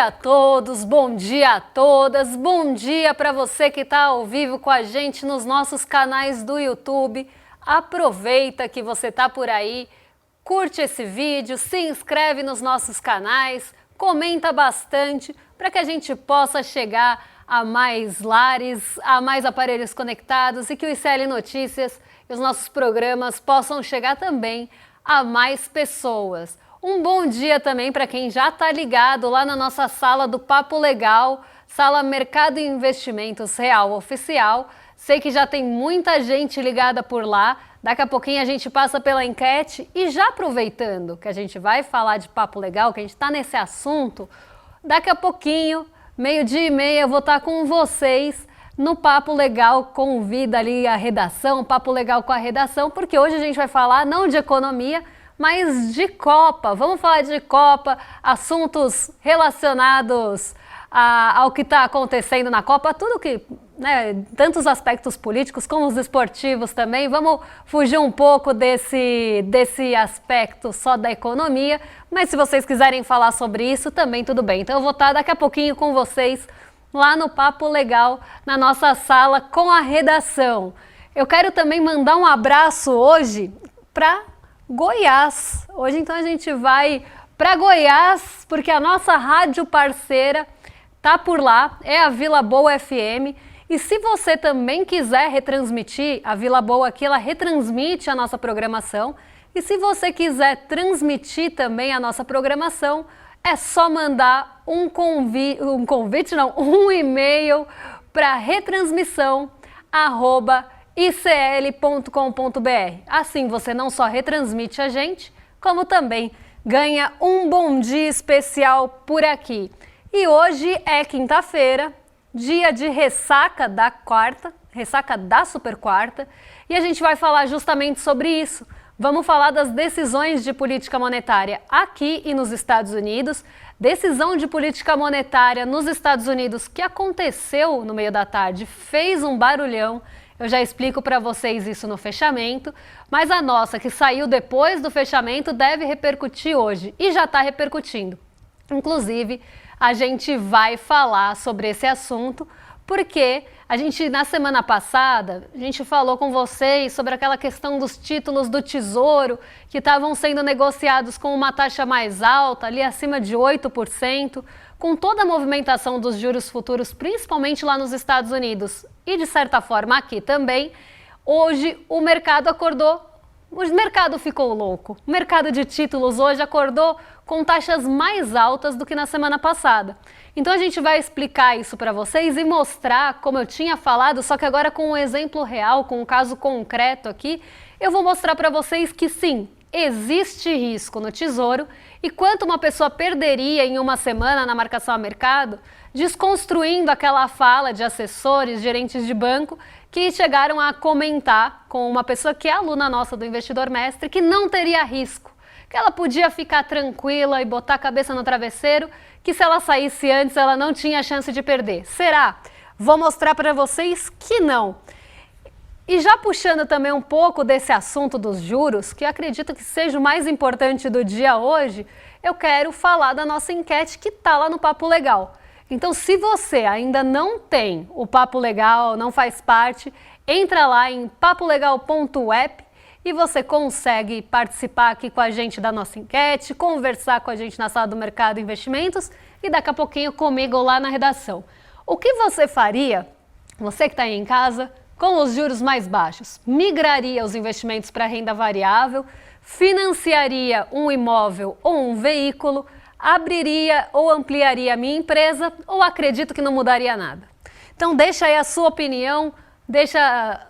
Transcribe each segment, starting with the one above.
dia a todos, bom dia a todas, bom dia para você que está ao vivo com a gente nos nossos canais do YouTube. Aproveita que você está por aí, curte esse vídeo, se inscreve nos nossos canais, comenta bastante para que a gente possa chegar a mais lares, a mais aparelhos conectados e que o ICL Notícias e os nossos programas possam chegar também a mais pessoas. Um bom dia também para quem já está ligado lá na nossa sala do Papo Legal, sala Mercado e Investimentos Real Oficial. Sei que já tem muita gente ligada por lá. Daqui a pouquinho a gente passa pela enquete e já aproveitando que a gente vai falar de Papo Legal, que a gente está nesse assunto, daqui a pouquinho, 12h30, eu vou estar com vocês no Papo Legal, convida ali a redação, Papo Legal com a redação, porque hoje a gente vai falar não de economia, mas de Copa. Vamos falar de Copa, assuntos relacionados ao que está acontecendo na Copa, tudo que, tantos aspectos políticos como os esportivos também. Vamos fugir um pouco desse aspecto só da economia, mas se vocês quiserem falar sobre isso, também tudo bem. Então eu vou estar daqui a pouquinho com vocês lá no Papo Legal, na nossa sala com a redação. Eu quero também mandar um abraço hoje para Goiás. Hoje então a gente vai para Goiás, porque a nossa rádio parceira tá por lá, é a Vila Boa FM. E se você também quiser retransmitir, a Vila Boa aqui, ela retransmite a nossa programação. E se você quiser transmitir também a nossa programação, é só mandar um e-mail para retransmissão@icl.com.br. Assim você não só retransmite a gente, como também ganha um bom dia especial por aqui. E hoje é quinta-feira, dia de ressaca da quarta, ressaca da super quarta, e a gente vai falar justamente sobre isso. Vamos falar das decisões de política monetária aqui e nos Estados Unidos, decisão de política monetária nos Estados Unidos que aconteceu no meio da tarde, fez um barulhão. Eu já explico para vocês isso no fechamento, mas a nossa, que saiu depois do fechamento, deve repercutir hoje e já está repercutindo. Inclusive, a gente vai falar sobre esse assunto porque na semana passada, a gente falou com vocês sobre aquela questão dos títulos do Tesouro que estavam sendo negociados com uma taxa mais alta, ali acima de 8%, com toda a movimentação dos juros futuros, principalmente lá nos Estados Unidos e de certa forma aqui também. Hoje o mercado acordou, o mercado ficou louco. O mercado de títulos hoje acordou com taxas mais altas do que na semana passada. Então a gente vai explicar isso para vocês e mostrar, como eu tinha falado, só que agora com um exemplo real, com um caso concreto aqui, eu vou mostrar para vocês que sim, existe risco no Tesouro e quanto uma pessoa perderia em uma semana na marcação a mercado, desconstruindo aquela fala de assessores, gerentes de banco, que chegaram a comentar com uma pessoa que é aluna nossa do Investidor Mestre, que não teria risco, que ela podia ficar tranquila e botar a cabeça no travesseiro, que se ela saísse antes ela não tinha chance de perder. Será? Vou mostrar para vocês que não. E já puxando também um pouco desse assunto dos juros, que eu acredito que seja o mais importante do dia hoje, eu quero falar da nossa enquete que está lá no Papo Legal. Então, se você ainda não tem o Papo Legal, não faz parte, entra lá em papolegal.app e você consegue participar aqui com a gente da nossa enquete, conversar com a gente na sala do Mercado e Investimentos e daqui a pouquinho comigo lá na redação. O que você faria, você que está aí em casa, com os juros mais baixos? Migraria os investimentos para renda variável, financiaria um imóvel ou um veículo, abriria ou ampliaria a minha empresa ou acredito que não mudaria nada? Então deixa aí a sua opinião,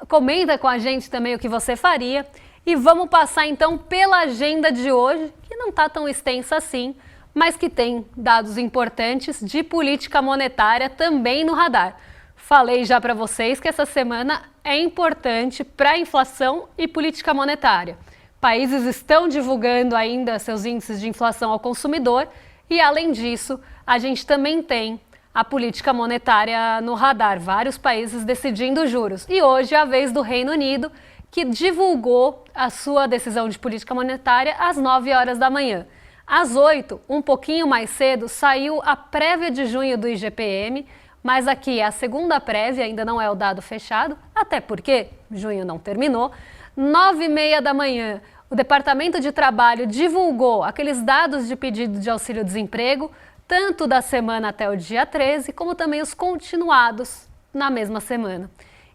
comenta com a gente também o que você faria e vamos passar então pela agenda de hoje, que não está tão extensa assim, mas que tem dados importantes de política monetária também no radar. Falei já para vocês que essa semana é importante para a inflação e política monetária. Países estão divulgando ainda seus índices de inflação ao consumidor e, além disso, a gente também tem a política monetária no radar, vários países decidindo juros. E hoje é a vez do Reino Unido, que divulgou a sua decisão de política monetária às 9 horas da manhã. Às 8, um pouquinho mais cedo, saiu a prévia de junho do IGPM, mas aqui é a segunda prévia, ainda não é o dado fechado, até porque junho não terminou. 9h30 da manhã, o Departamento de Trabalho divulgou aqueles dados de pedido de auxílio-desemprego, tanto da semana até o dia 13, como também os continuados na mesma semana.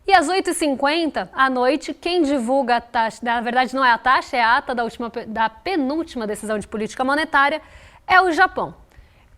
E às 8h50 à noite, quem divulga a taxa, na verdade não é a taxa, é a ata da penúltima decisão de política monetária, é o Japão.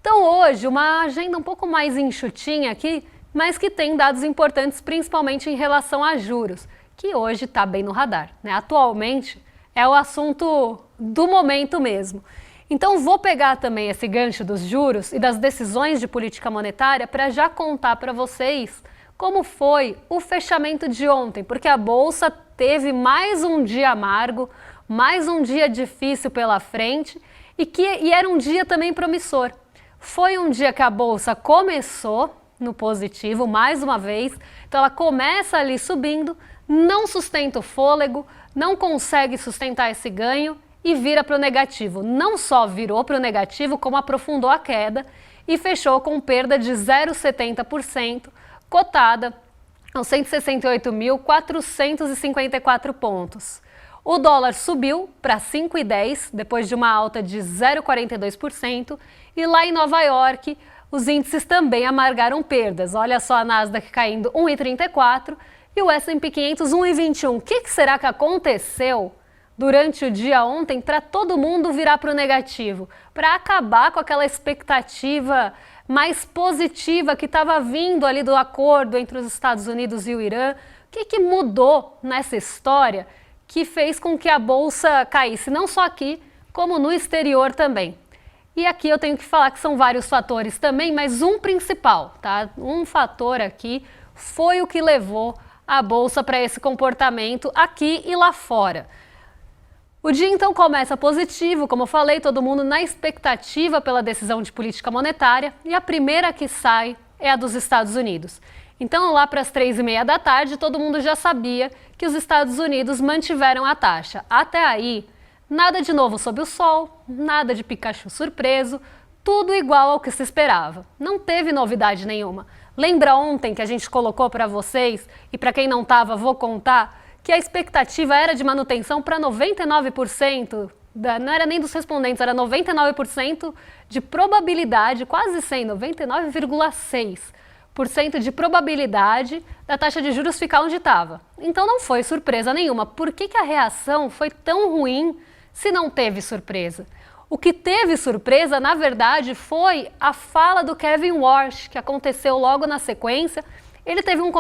Então hoje, uma agenda um pouco mais enxutinha aqui, mas que tem dados importantes, principalmente em relação a juros, que hoje está bem no radar, né? Atualmente é o assunto do momento mesmo. Então vou pegar também esse gancho dos juros e das decisões de política monetária para já contar para vocês como foi o fechamento de ontem, porque a Bolsa teve mais um dia amargo, mais um dia difícil pela frente e era um dia também promissor. Foi um dia que a Bolsa começou no positivo, mais uma vez, então ela começa ali subindo, não sustenta o fôlego, não consegue sustentar esse ganho e vira para o negativo. Não só virou para o negativo, como aprofundou a queda e fechou com perda de 0,70%, cotada aos 168.454 pontos. O dólar subiu para 5,10 depois de uma alta de 0,42% e lá em Nova York os índices também amargaram perdas. Olha só a Nasdaq caindo 1,34 e o S&P 500 1,21. O que será que aconteceu durante o dia ontem para todo mundo virar para o negativo? Para acabar com aquela expectativa mais positiva que estava vindo ali do acordo entre os Estados Unidos e o Irã. O que mudou nessa história que fez com que a Bolsa caísse, não só aqui, como no exterior também? E aqui eu tenho que falar que são vários fatores também, mas um principal, tá? Um fator aqui foi o que levou a Bolsa para esse comportamento aqui e lá fora. O dia então começa positivo, como eu falei, todo mundo na expectativa pela decisão de política monetária e a primeira que sai é a dos Estados Unidos. Então lá para as 3h30 da tarde todo mundo já sabia que os Estados Unidos mantiveram a taxa. Até aí, nada de novo sob o sol, nada de Pikachu surpreso, tudo igual ao que se esperava. Não teve novidade nenhuma. Lembra ontem que a gente colocou para vocês, e para quem não estava vou contar, que a expectativa era de manutenção para 99%, não era nem dos respondentes, era 99% de probabilidade, quase 100, 99,6% de probabilidade da taxa de juros ficar onde estava. Então não foi surpresa nenhuma. Por que a reação foi tão ruim se não teve surpresa? O que teve surpresa, na verdade, foi a fala do Kevin Warsh, que aconteceu logo na sequência. Ele teve um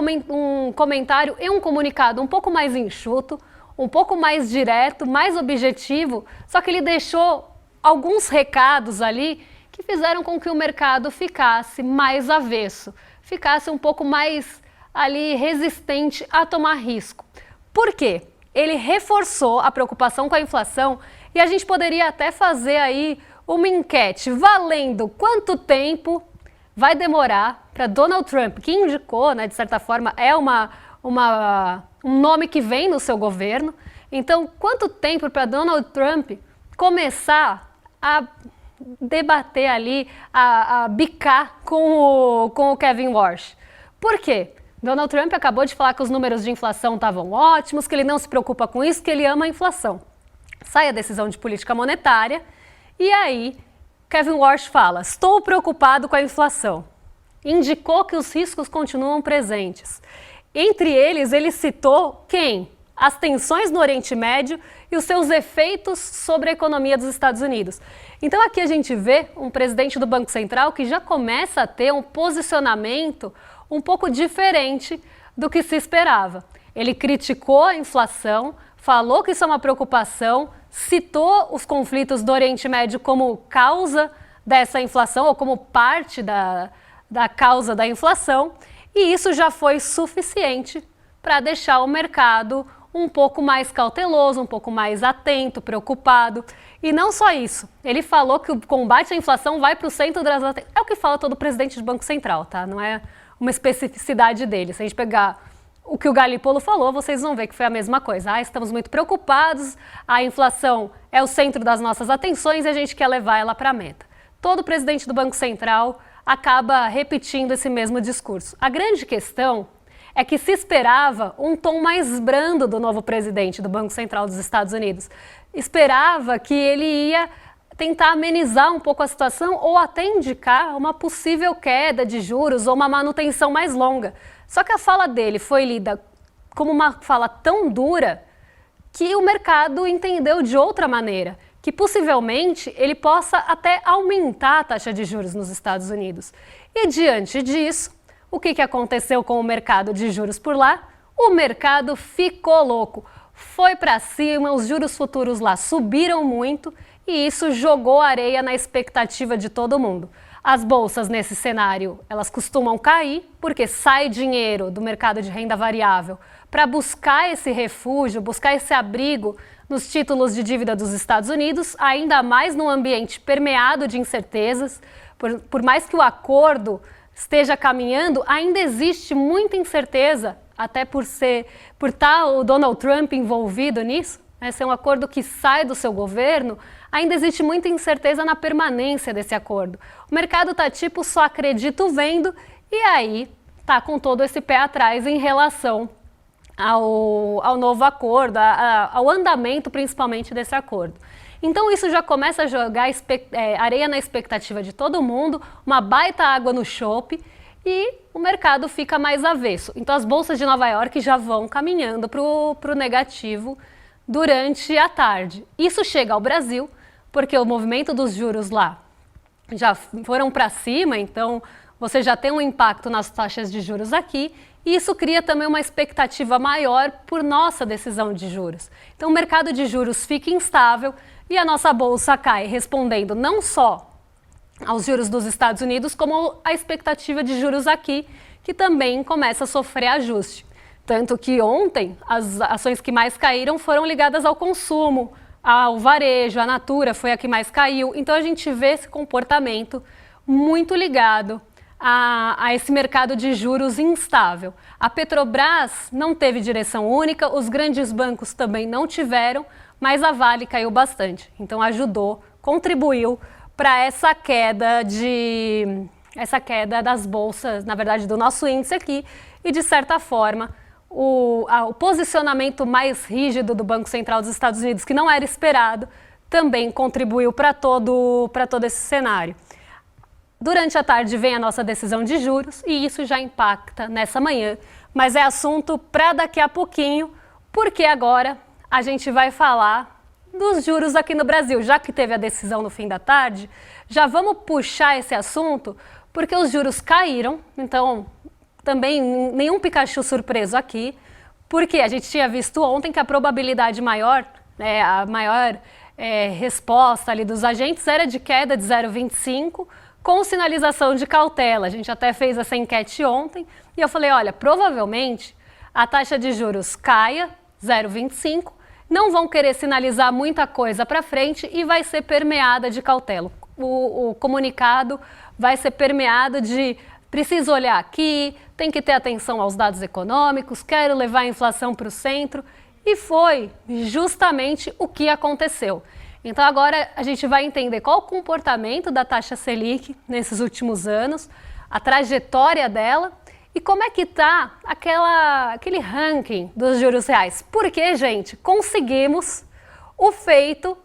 comentário e um comunicado um pouco mais enxuto, um pouco mais direto, mais objetivo, só que ele deixou alguns recados ali que fizeram com que o mercado ficasse mais avesso, ficasse um pouco mais ali resistente a tomar risco. Por quê? Ele reforçou a preocupação com a inflação e a gente poderia até fazer aí uma enquete valendo quanto tempo vai demorar para Donald Trump, que indicou, né, de certa forma, é um nome que vem no seu governo. Então, quanto tempo para Donald Trump começar a debater ali, a bicar com o Kevin Warsh? Por quê? Donald Trump acabou de falar que os números de inflação estavam ótimos, que ele não se preocupa com isso, que ele ama a inflação. Sai a decisão de política monetária e aí Kevin Warsh fala: estou preocupado com a inflação. Indicou que os riscos continuam presentes. Entre eles, ele citou quem? As tensões no Oriente Médio e os seus efeitos sobre a economia dos Estados Unidos. Então aqui a gente vê um presidente do Banco Central que já começa a ter um posicionamento um pouco diferente do que se esperava. Ele criticou a inflação, falou que isso é uma preocupação, citou os conflitos do Oriente Médio como causa dessa inflação ou como parte da causa da inflação, e isso já foi suficiente para deixar o mercado um pouco mais cauteloso, um pouco mais atento, preocupado. E não só isso, ele falou que o combate à inflação vai para o centro das atenções. É o que fala todo presidente de Banco Central, tá? Não é uma especificidade dele. Se a gente pegar o que o Galípolo falou, vocês vão ver que foi a mesma coisa. Estamos muito preocupados, a inflação é o centro das nossas atenções e a gente quer levar ela para a meta. Todo presidente do Banco Central acaba repetindo esse mesmo discurso. A grande questão é que se esperava um tom mais brando do novo presidente do Banco Central dos Estados Unidos. Esperava que ele ia tentar amenizar um pouco a situação ou até indicar uma possível queda de juros ou uma manutenção mais longa. Só que a fala dele foi lida como uma fala tão dura que o mercado entendeu de outra maneira, que possivelmente ele possa até aumentar a taxa de juros nos Estados Unidos. E diante disso, o que aconteceu com o mercado de juros por lá? O mercado ficou louco, foi para cima, os juros futuros lá subiram muito e isso jogou areia na expectativa de todo mundo. As bolsas nesse cenário, elas costumam cair porque sai dinheiro do mercado de renda variável para buscar esse refúgio, buscar esse abrigo nos títulos de dívida dos Estados Unidos, ainda mais num ambiente permeado de incertezas. Por mais que o acordo esteja caminhando, ainda existe muita incerteza, até por estar o Donald Trump envolvido nisso, né, ser um acordo que sai do seu governo, ainda existe muita incerteza na permanência desse acordo. O mercado está tipo só acredito vendo e aí está com todo esse pé atrás em relação ao novo acordo, ao andamento principalmente desse acordo. Então isso já começa a jogar areia na expectativa de todo mundo, uma baita água no chope e o mercado fica mais avesso. Então as bolsas de Nova York já vão caminhando para o negativo durante a tarde. Isso chega ao Brasil porque o movimento dos juros lá já foram para cima, então você já tem um impacto nas taxas de juros aqui e isso cria também uma expectativa maior por nossa decisão de juros. Então o mercado de juros fica instável e a nossa bolsa cai, respondendo não só aos juros dos Estados Unidos, como a expectativa de juros aqui, que também começa a sofrer ajuste. Tanto que ontem as ações que mais caíram foram ligadas ao consumo, ao varejo, a Natura foi a que mais caiu. Então a gente vê esse comportamento muito ligado a esse mercado de juros instável. A Petrobras não teve direção única, os grandes bancos também não tiveram, mas a Vale caiu bastante. Então ajudou, contribuiu para essa queda das bolsas, na verdade do nosso índice aqui, e de certa forma o posicionamento mais rígido do Banco Central dos Estados Unidos, que não era esperado, também contribuiu para todo esse cenário. Durante a tarde vem a nossa decisão de juros e isso já impacta nessa manhã, mas é assunto para daqui a pouquinho, porque agora a gente vai falar dos juros aqui no Brasil. Já que teve a decisão no fim da tarde, já vamos puxar esse assunto, porque os juros caíram, então também nenhum Pikachu surpreso aqui, porque a gente tinha visto ontem que a probabilidade maior, né, a maior resposta ali dos agentes era de queda de 0,25, com sinalização de cautela. A gente até fez essa enquete ontem e eu falei, olha, provavelmente a taxa de juros caia 0,25, não vão querer sinalizar muita coisa para frente e vai ser permeada de cautela. O comunicado vai ser permeado de preciso olhar aqui, tem que ter atenção aos dados econômicos, quero levar a inflação para o centro e foi justamente o que aconteceu. Então agora a gente vai entender qual o comportamento da taxa Selic nesses últimos anos, a trajetória dela e como é que está aquele ranking dos juros reais. Porque, gente, conseguimos o feito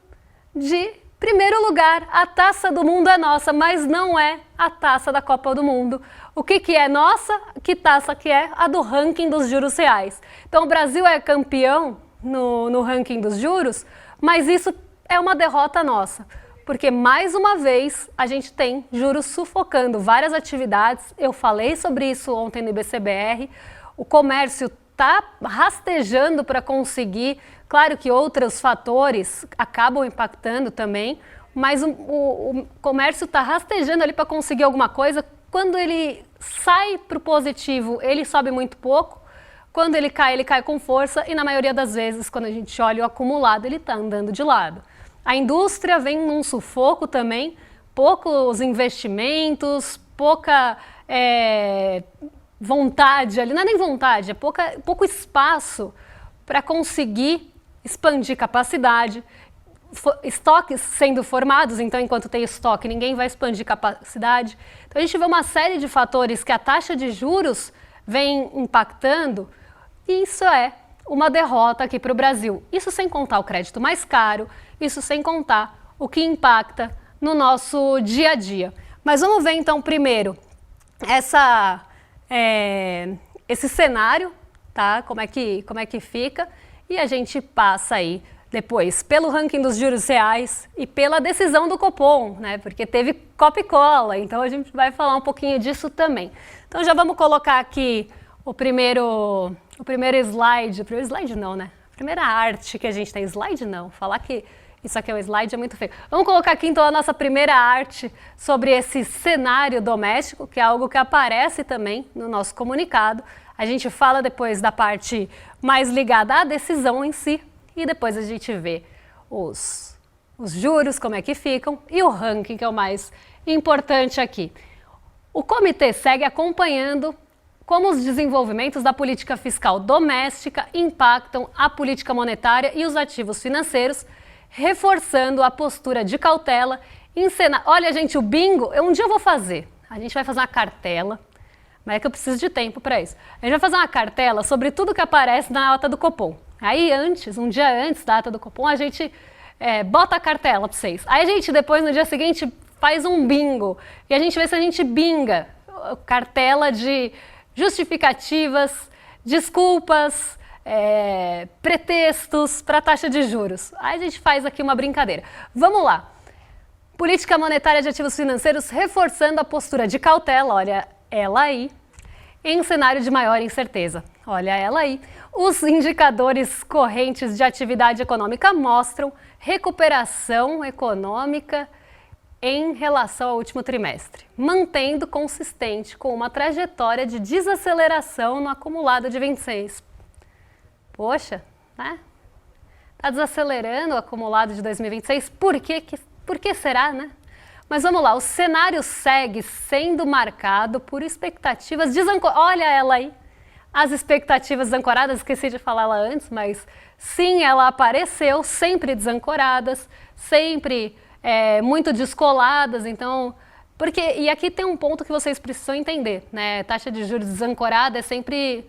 de primeiro lugar. A taça do mundo é nossa, mas não é a taça da Copa do Mundo. O que é nossa? Que taça que é? A do ranking dos juros reais. Então o Brasil é campeão no ranking dos juros, mas isso é uma derrota nossa, porque mais uma vez a gente tem juros sufocando várias atividades. Eu falei sobre isso ontem no IBCBR, o comércio está rastejando para conseguir, claro que outros fatores acabam impactando também, mas o comércio está rastejando ali para conseguir alguma coisa. Quando ele sai para o positivo, ele sobe muito pouco. Quando ele cai com força e na maioria das vezes, quando a gente olha o acumulado, ele está andando de lado. A indústria vem num sufoco também, poucos investimentos, pouca vontade ali, não é nem vontade, é pouco espaço para conseguir expandir capacidade, estoques sendo formados, então enquanto tem estoque ninguém vai expandir capacidade. Então a gente vê uma série de fatores que a taxa de juros vem impactando e isso é uma derrota aqui para o Brasil. Isso sem contar o crédito mais caro, isso sem contar o que impacta no nosso dia a dia. Mas vamos ver então primeiro esse cenário, tá? Como é que fica e a gente passa aí depois pelo ranking dos juros reais e pela decisão do Copom, né? Porque teve copa e cola, então a gente vai falar um pouquinho disso também. Então já vamos colocar aqui o primeiro slide não, né? A primeira arte que a gente tem, slide não, falar que isso aqui é um slide é muito feio. Vamos colocar aqui então a nossa primeira arte sobre esse cenário doméstico, que é algo que aparece também no nosso comunicado. A gente fala depois da parte mais ligada à decisão em si e depois a gente vê os juros, como é que ficam e o ranking, que é o mais importante aqui. O comitê segue acompanhando como os desenvolvimentos da política fiscal doméstica impactam a política monetária e os ativos financeiros, reforçando a postura de cautela. Olha, gente, o bingo, um dia eu vou fazer. A gente vai fazer uma cartela, mas é que eu preciso de tempo para isso. A gente vai fazer uma cartela sobre tudo que aparece na ata do Copom. Aí um dia antes da ata do Copom, a gente bota a cartela para vocês. Aí a gente depois, no dia seguinte, faz um bingo. E a gente vê se a gente binga. Cartela de justificativas, desculpas, pretextos para a taxa de juros. Aí a gente faz aqui uma brincadeira. Vamos lá. Política monetária de ativos financeiros reforçando a postura de cautela, olha ela aí, em cenário de maior incerteza. Olha ela aí. Os indicadores correntes de atividade econômica mostram recuperação econômica em relação ao último trimestre, mantendo consistente com uma trajetória de desaceleração no acumulado de 26. Poxa, né? Está desacelerando o acumulado de 2026, por que será, né? Mas vamos lá, o cenário segue sendo marcado por expectativas desancoradas. Olha ela aí, as expectativas desancoradas, esqueci de falar ela antes, mas sim, ela apareceu sempre desancoradas, sempre muito descoladas, então... E aqui tem um ponto que vocês precisam entender, né? Taxa de juros desancorada é sempre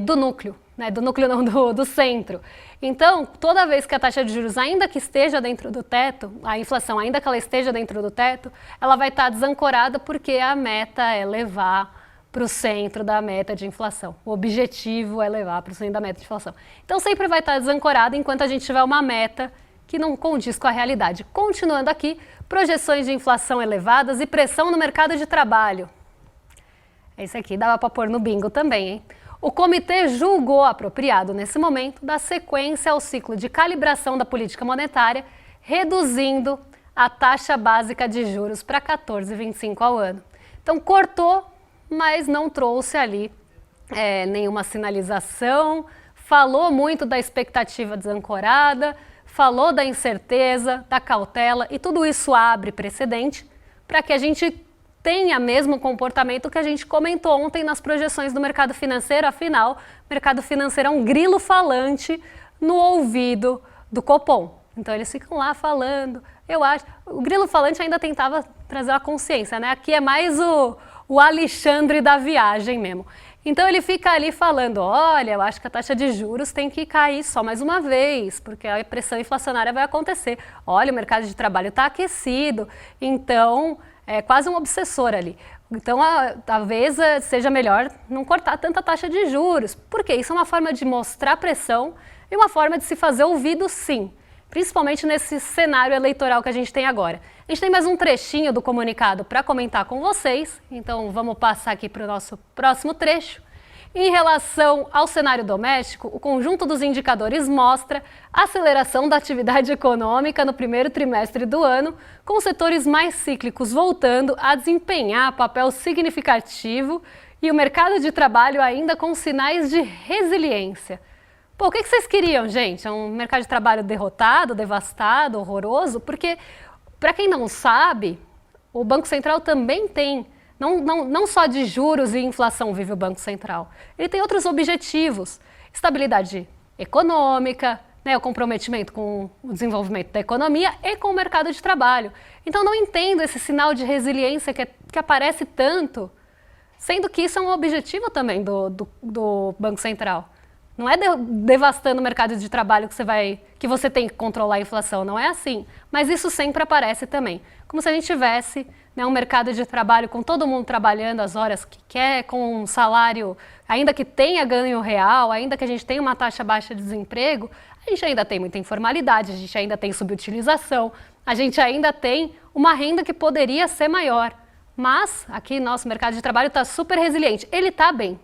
do núcleo, né? Do núcleo não, do centro. Então, toda vez que a taxa de juros, ainda que esteja dentro do teto, a inflação, ainda que ela esteja dentro do teto, ela vai estar desancorada porque a meta é levar para o centro da meta de inflação. O objetivo é levar para o centro da meta de inflação. Então, sempre vai estar desancorada enquanto a gente tiver uma meta que não condiz com a realidade. Continuando aqui, projeções de inflação elevadas e pressão no mercado de trabalho. Esse aqui dava para pôr no bingo também, hein? O comitê julgou apropriado, nesse momento, dar sequência ao ciclo de calibração da política monetária, reduzindo a taxa básica de juros para 14,25 ao ano. Então, cortou, mas não trouxe ali nenhuma sinalização, falou muito da expectativa desancorada, falou da incerteza, da cautela, e tudo isso abre precedente para que a gente tenha mesmo comportamento que a gente comentou ontem nas projeções do mercado financeiro. Afinal, o mercado financeiro é um grilo falante no ouvido do Copom. Então eles ficam lá falando, eu acho. O grilo falante ainda tentava trazer a consciência, né? Aqui é mais o Alexandre da viagem mesmo. Então ele fica ali falando, olha, eu acho que a taxa de juros tem que cair só mais uma vez, porque a pressão inflacionária vai acontecer. Olha, o mercado de trabalho está aquecido, então é quase um obsessor ali. Então talvez seja melhor não cortar tanta taxa de juros, porque isso é uma forma de mostrar pressão e uma forma de se fazer ouvido, sim. Principalmente nesse cenário eleitoral que a gente tem agora. A gente tem mais um trechinho do comunicado para comentar com vocês, então vamos passar aqui para o nosso próximo trecho. Em relação ao cenário doméstico, o conjunto dos indicadores mostra aceleração da atividade econômica no primeiro trimestre do ano, com os setores mais cíclicos voltando a desempenhar papel significativo e o mercado de trabalho ainda com sinais de resiliência. Pô, o que vocês queriam, gente? É um mercado de trabalho derrotado, devastado, horroroso? Porque, para quem não sabe, o Banco Central também tem Não só de juros e inflação vive o Banco Central. Ele tem outros objetivos: estabilidade econômica, né, o comprometimento com o desenvolvimento da economia e com o mercado de trabalho. Então não entendo esse sinal de resiliência que aparece tanto, sendo que isso é um objetivo também do Banco Central. Não é devastando o mercado de trabalho que você tem que controlar a inflação, não é assim. Mas isso sempre aparece também. Como se a gente tivesse, né, um mercado de trabalho com todo mundo trabalhando as horas que quer, com um salário, ainda que tenha ganho real, ainda que a gente tenha uma taxa baixa de desemprego, a gente ainda tem muita informalidade, a gente ainda tem subutilização, a gente ainda tem uma renda que poderia ser maior. Mas aqui nosso mercado de trabalho está super resiliente. Ele está bem.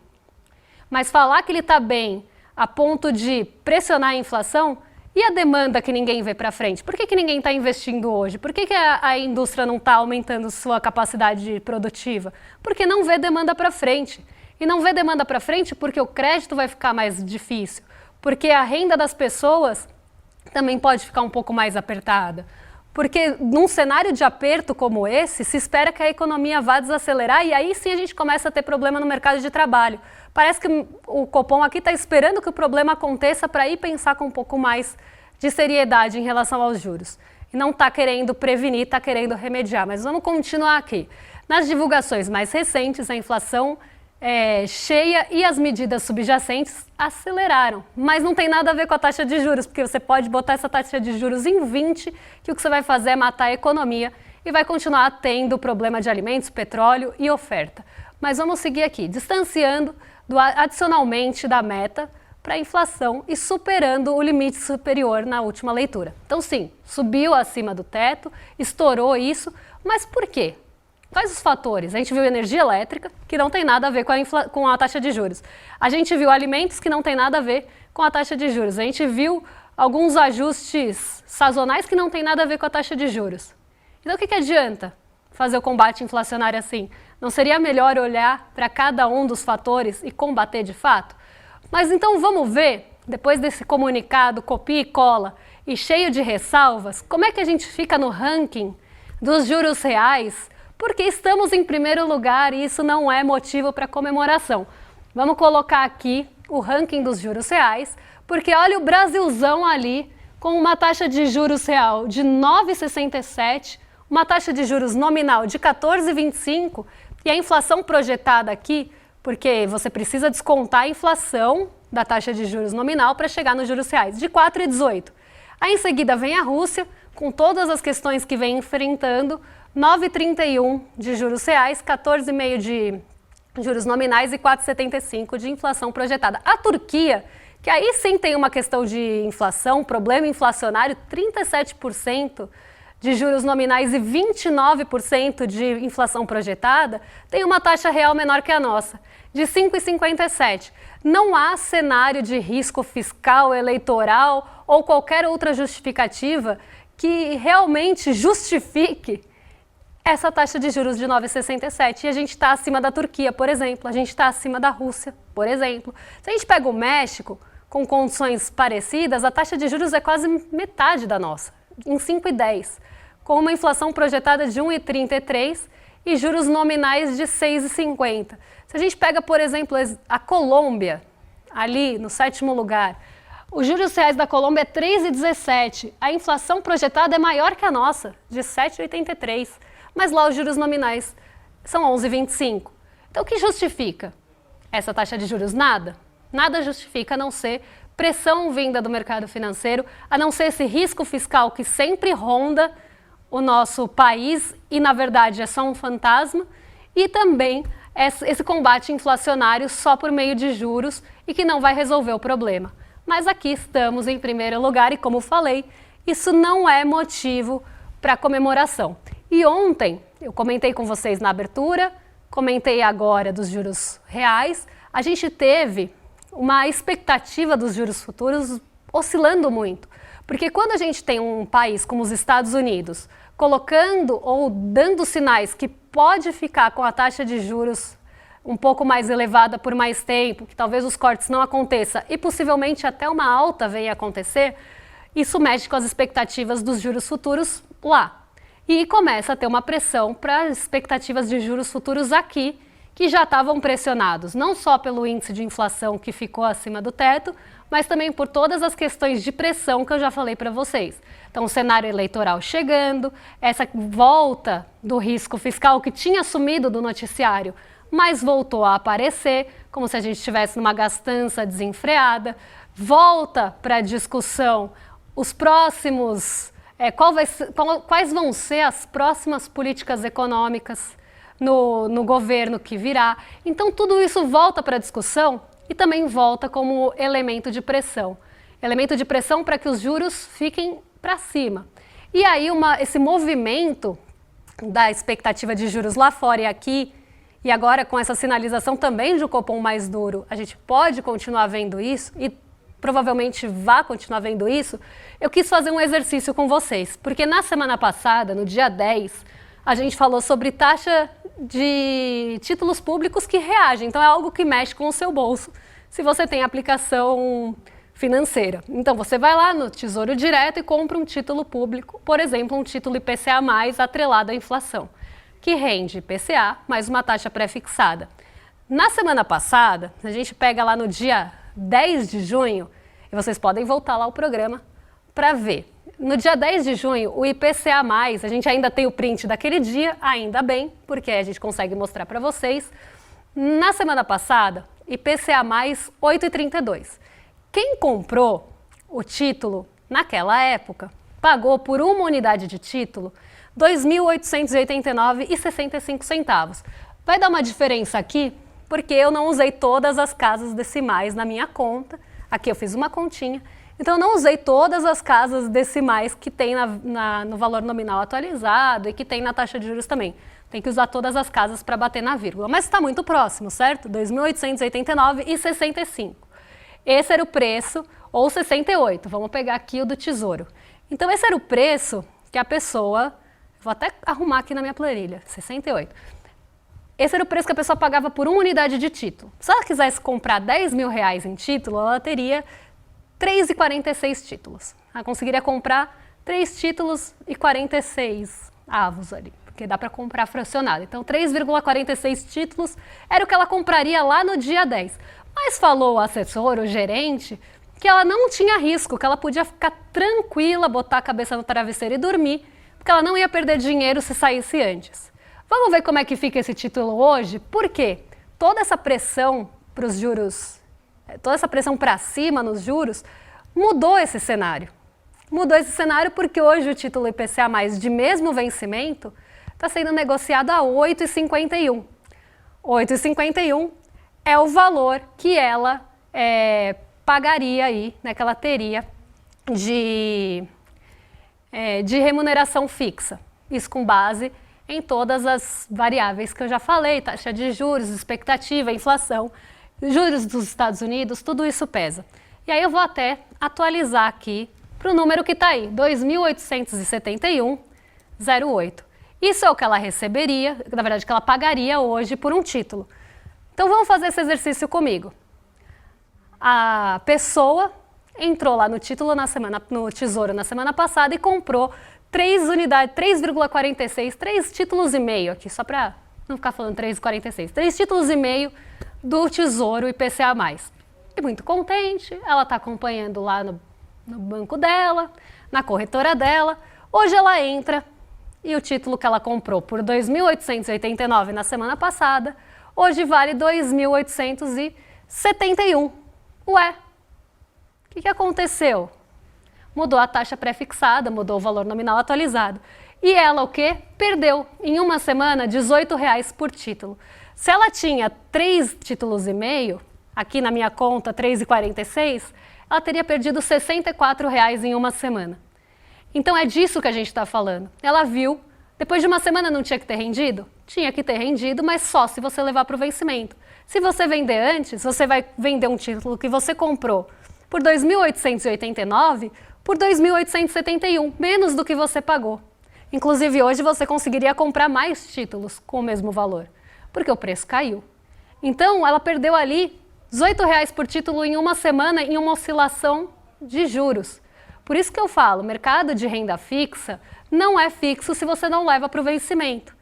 Mas falar que ele está bem a ponto de pressionar a inflação, e a demanda que ninguém vê para frente? Por que ninguém está investindo hoje? Por que a indústria não está aumentando sua capacidade produtiva? Porque não vê demanda para frente. E não vê demanda para frente porque o crédito vai ficar mais difícil, porque a renda das pessoas também pode ficar um pouco mais apertada. Porque num cenário de aperto como esse, se espera que a economia vá desacelerar e aí sim a gente começa a ter problema no mercado de trabalho. Parece que o Copom aqui está esperando que o problema aconteça para ir pensar com um pouco mais de seriedade em relação aos juros. E não está querendo prevenir, está querendo remediar. Mas vamos continuar aqui. Nas divulgações mais recentes, a inflação cheia e as medidas subjacentes aceleraram, mas não tem nada a ver com a taxa de juros, porque você pode botar essa taxa de juros em 20, que o que você vai fazer é matar a economia e vai continuar tendo problema de alimentos, petróleo e oferta. Mas vamos seguir aqui, distanciando adicionalmente da meta para a inflação e superando o limite superior na última leitura. Então sim, subiu acima do teto, estourou isso, mas por quê? Quais os fatores? A gente viu energia elétrica, que não tem nada a ver com a taxa de juros. A gente viu alimentos, que não tem nada a ver com a taxa de juros. A gente viu alguns ajustes sazonais que não tem nada a ver com a taxa de juros. Então o que adianta fazer o combate inflacionário assim? Não seria melhor olhar para cada um dos fatores e combater de fato? Mas então vamos ver, depois desse comunicado copia e cola e cheio de ressalvas, como é que a gente fica no ranking dos juros reais? Porque estamos em primeiro lugar e isso não é motivo para comemoração. Vamos colocar aqui o ranking dos juros reais, porque olha o Brasilzão ali com uma taxa de juros real de 9,67, uma taxa de juros nominal de 14,25 e a inflação projetada aqui, porque você precisa descontar a inflação da taxa de juros nominal para chegar nos juros reais, de 4,18. Aí em seguida vem a Rússia, com todas as questões que vem enfrentando, 9,31 de juros reais, 14,5 de juros nominais e 4,75 de inflação projetada. A Turquia, que aí sim tem uma questão de inflação, problema inflacionário, 37% de juros nominais e 29% de inflação projetada, tem uma taxa real menor que a nossa, de 5,57. Não há cenário de risco fiscal, eleitoral ou qualquer outra justificativa que realmente justifique essa taxa de juros de 9,67. E a gente está acima da Turquia, por exemplo, a gente está acima da Rússia, por exemplo. Se a gente pega o México, com condições parecidas, a taxa de juros é quase metade da nossa, em 5,10, com uma inflação projetada de 1,33 e juros nominais de 6,50. Se a gente pega, por exemplo, a Colômbia, ali no 7º lugar, os juros reais da Colômbia é 3,17, a inflação projetada é maior que a nossa, de 7,83. Mas lá os juros nominais são 11,25. Então o que justifica essa taxa de juros? Nada. Nada justifica a não ser pressão vinda do mercado financeiro, a não ser esse risco fiscal que sempre ronda o nosso país e na verdade é só um fantasma, e também esse combate inflacionário só por meio de juros e que não vai resolver o problema. Mas aqui estamos em primeiro lugar e, como falei, isso não é motivo para comemoração. E ontem, eu comentei com vocês na abertura, comentei agora dos juros reais, a gente teve uma expectativa dos juros futuros oscilando muito. Porque quando a gente tem um país como os Estados Unidos colocando ou dando sinais que pode ficar com a taxa de juros um pouco mais elevada por mais tempo, que talvez os cortes não aconteçam e possivelmente até uma alta venha a acontecer, isso mexe com as expectativas dos juros futuros lá. e começa a ter uma pressão para as expectativas de juros futuros aqui, que já estavam pressionados, não só pelo índice de inflação que ficou acima do teto, mas também por todas as questões de pressão que eu já falei para vocês. Então, o cenário eleitoral chegando, essa volta do risco fiscal que tinha sumido do noticiário, mas voltou a aparecer, como se a gente estivesse numa gastança desenfreada, volta para a discussão os próximos, quais vão ser as próximas políticas econômicas no governo que virá. Então, tudo isso volta para a discussão e também volta como elemento de pressão. Elemento de pressão para que os juros fiquem para cima. E aí, esse movimento da expectativa de juros lá fora e aqui, e agora com essa sinalização também de um Copom mais duro, a gente pode continuar vendo isso e provavelmente vai continuar vendo isso. Eu quis fazer um exercício com vocês, porque na semana passada, no dia 10, a gente falou sobre taxa de títulos públicos que reagem. Então, é algo que mexe com o seu bolso, se você tem aplicação financeira. Então, você vai lá no Tesouro Direto e compra um título público, por exemplo, um título IPCA+, atrelado à inflação, que rende IPCA mais uma taxa pré-fixada. Na semana passada, a gente pega lá no dia 10 de junho, e vocês podem voltar lá ao programa para ver. No dia 10 de junho, o IPCA+, a gente ainda tem o print daquele dia, ainda bem, porque a gente consegue mostrar para vocês. Na semana passada, IPCA+, 8,32. Quem comprou o título naquela época, pagou por uma unidade de título R$ 2.889,65. Vai dar uma diferença aqui, porque eu não usei todas as casas decimais na minha conta. Aqui eu fiz uma continha. Então, eu não usei todas as casas decimais que tem no valor nominal atualizado e que tem na taxa de juros também. Tem que usar todas as casas para bater na vírgula. Mas está muito próximo, certo? R$ 2.889,65. Esse era o preço, ou 68. Vamos pegar aqui o do Tesouro. Então, esse era o preço que a pessoa... Vou até arrumar aqui na minha planilha. 68. Esse era o preço que a pessoa pagava por uma unidade de título. Se ela quisesse comprar R$ 10.000 em título, ela teria 3,46 títulos. Ela conseguiria comprar 3 títulos e 46 avos ali, porque dá para comprar fracionado. Então, 3,46 títulos era o que ela compraria lá no dia 10. Mas falou o assessor, o gerente, que ela não tinha risco, que ela podia ficar tranquila, botar a cabeça no travesseiro e dormir, porque ela não ia perder dinheiro se saísse antes. Vamos ver como é que fica esse título hoje? Por quê? Toda essa pressão para os juros, toda essa pressão para cima nos juros, mudou esse cenário. Mudou esse cenário porque hoje o título IPCA+, de mesmo vencimento, está sendo negociado a 8,51. 8,51 é o valor que ela pagaria aí, né, que ela teria de remuneração fixa. Isso com base em todas as variáveis que eu já falei, taxa de juros, expectativa, inflação, juros dos Estados Unidos, tudo isso pesa. E aí eu vou até atualizar aqui para o número que está aí, 2.871,08. Isso é o que ela receberia, na verdade, que ela pagaria hoje por um título. Então vamos fazer esse exercício comigo. A pessoa entrou lá no Tesouro na semana passada e comprou 3 unidades, 3,46, 3 títulos e meio aqui, só para não ficar falando 3,46. 3 títulos e meio do Tesouro IPCA+. E muito contente, ela está acompanhando lá no banco dela, na corretora dela. Hoje ela entra e o título que ela comprou por 2.889 na semana passada, hoje vale 2.871. Ué, o que aconteceu? Mudou a taxa pré-fixada, mudou o valor nominal atualizado. E ela o quê? Perdeu, em uma semana, R$ 18,00 por título. Se ela tinha 3 títulos e meio, aqui na minha conta 3,46, ela teria perdido R$ 64,00 em uma semana. Então é disso que a gente está falando. Ela viu, depois de uma semana não tinha que ter rendido? Tinha que ter rendido, mas só se você levar para o vencimento. Se você vender antes, você vai vender um título que você comprou por 2.889, por 2.871, menos do que você pagou. Inclusive, hoje você conseguiria comprar mais títulos com o mesmo valor, porque o preço caiu. Então, ela perdeu ali R$ 18,00 por título em uma semana em uma oscilação de juros. Por isso que eu falo, mercado de renda fixa não é fixo se você não leva para o vencimento.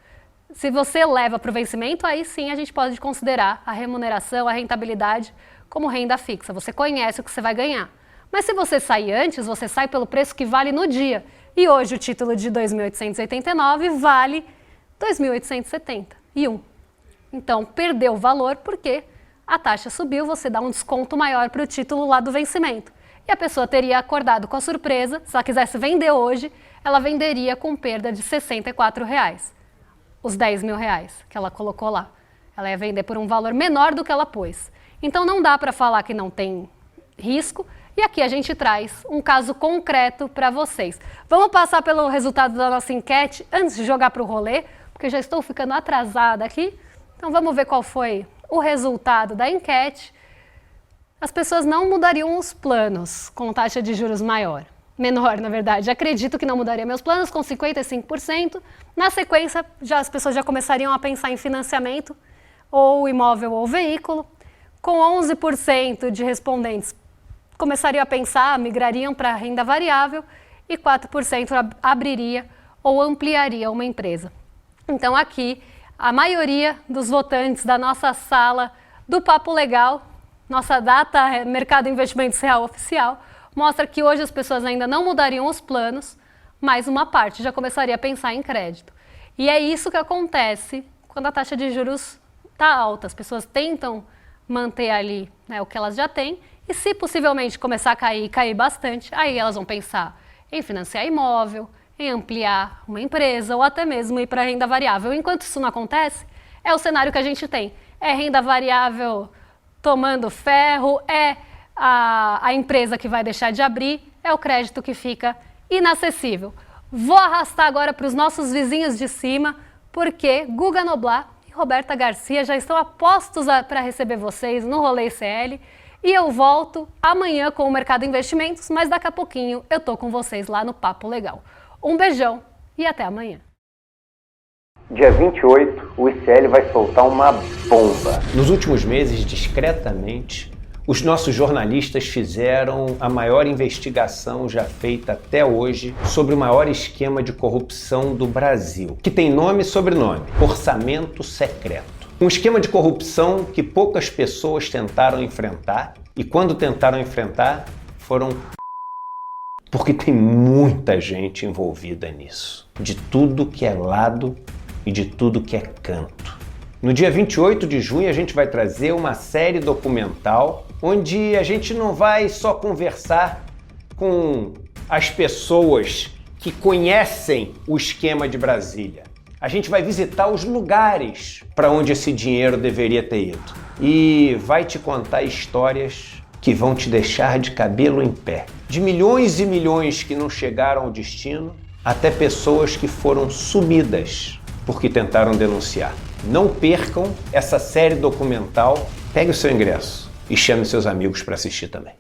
Se você leva para o vencimento, aí sim a gente pode considerar a remuneração, a rentabilidade como renda fixa. Você conhece o que você vai ganhar. Mas se você sair antes, você sai pelo preço que vale no dia. E hoje o título de 2.889 vale 2.871. Então perdeu o valor porque a taxa subiu, você dá um desconto maior para o título lá do vencimento. E a pessoa teria acordado com a surpresa, se ela quisesse vender hoje, ela venderia com perda de R$ 64. Os 10 mil reais que ela colocou lá. Ela ia vender por um valor menor do que ela pôs. Então não dá para falar que não tem risco. E aqui a gente traz um caso concreto para vocês. Vamos passar pelo resultado da nossa enquete antes de jogar para o rolê, porque já estou ficando atrasada aqui. Então vamos ver qual foi o resultado da enquete. As pessoas não mudariam os planos com taxa de juros menor, na verdade. Acredito que não mudaria meus planos, com 55%. Na sequência, as pessoas já começariam a pensar em financiamento, ou imóvel ou veículo. Com 11% de respondentes começariam a pensar, migrariam para a renda variável, e 4% abriria ou ampliaria uma empresa. Então aqui, a maioria dos votantes da nossa sala do Papo Legal, nossa data Mercado Investimentos Real Oficial, mostra que hoje as pessoas ainda não mudariam os planos, mas uma parte já começaria a pensar em crédito. E é isso que acontece quando a taxa de juros está alta. As pessoas tentam manter ali, né, o que elas já têm, e se possivelmente começar a cair bastante, aí elas vão pensar em financiar imóvel, em ampliar uma empresa ou até mesmo ir para a renda variável. Enquanto isso não acontece, é o cenário que a gente tem. É renda variável tomando ferro, é a empresa que vai deixar de abrir, é o crédito que fica inacessível. Vou arrastar agora para os nossos vizinhos de cima, porque Guga Noblar e Roberta Garcia já estão a postos para receber vocês no Rolê ICL. E eu volto amanhã com o Mercado Investimentos, mas daqui a pouquinho eu tô com vocês lá no Papo Legal. Um beijão e até amanhã. Dia 28, o ICL vai soltar uma bomba. Nos últimos meses, discretamente, os nossos jornalistas fizeram a maior investigação já feita até hoje sobre o maior esquema de corrupção do Brasil, que tem nome e sobrenome: Orçamento Secreto. Um esquema de corrupção que poucas pessoas tentaram enfrentar, e quando tentaram enfrentar, foram porque tem muita gente envolvida nisso, de tudo que é lado e de tudo que é canto. No dia 28 de junho a gente vai trazer uma série documental onde a gente não vai só conversar com as pessoas que conhecem o esquema de Brasília. A gente vai visitar os lugares para onde esse dinheiro deveria ter ido e vai te contar histórias que vão te deixar de cabelo em pé. De milhões e milhões que não chegaram ao destino, até pessoas que foram sumidas porque tentaram denunciar. Não percam essa série documental. Pegue o seu ingresso e chame seus amigos para assistir também.